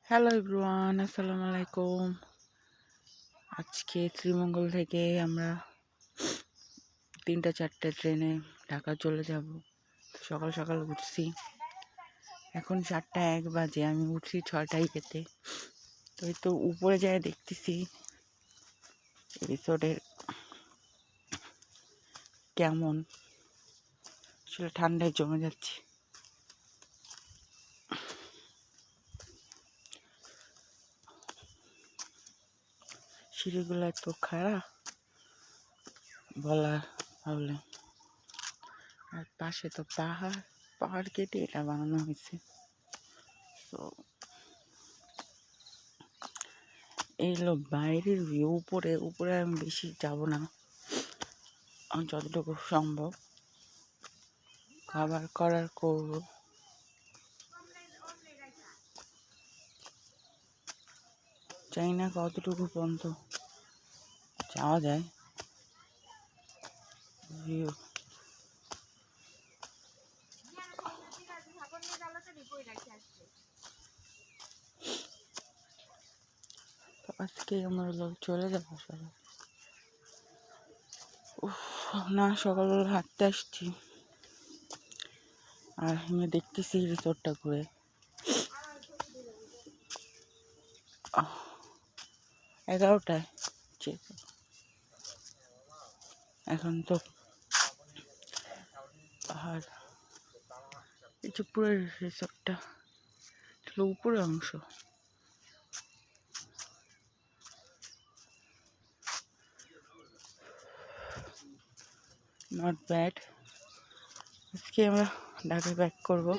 Hello everyone, আসসালামু আলাইকুম। আজকে শ্রীমঙ্গল থেকে আমরা 3টা-4টে ট্রেনে ঢাকা চলে যাব। সকাল সকাল উঠছি, এখন 4টা 1 বাজে, আমি উঠছি 6টায় পেতে। তো এই তো উপরে যায় দেখতেছি রিসোর্টের কেমন, আসলে ঠান্ডায় জমে যাচ্ছে। সিঁড়িগুলো এত খারাপ বলা ভাবলে, আর পাশে তো পাহাড় কেটে এটা বানানো হয়েছে। তো এই হলো বাইরের ভিউ। উপরে আমি বেশি যাব না, আমি যতটুকু সম্ভব খাবার করার করব। জানি না কতটুকু পর্যন্ত যাওয়া যায়। ভিউ আজকে আমরা লোক চলে যাবো সবাই। না, সকালবেলা হাঁটতে আসছি আর আমি দেখতেছি রিসোর্টটা ঘুরে। 11টায় এখন তো পাহাড়, এই যে পুরো রিসোর্টটা ছিল উপরের অংশ। Not bad. আজকে আমরা ঢাকায় ব্যাক করবো।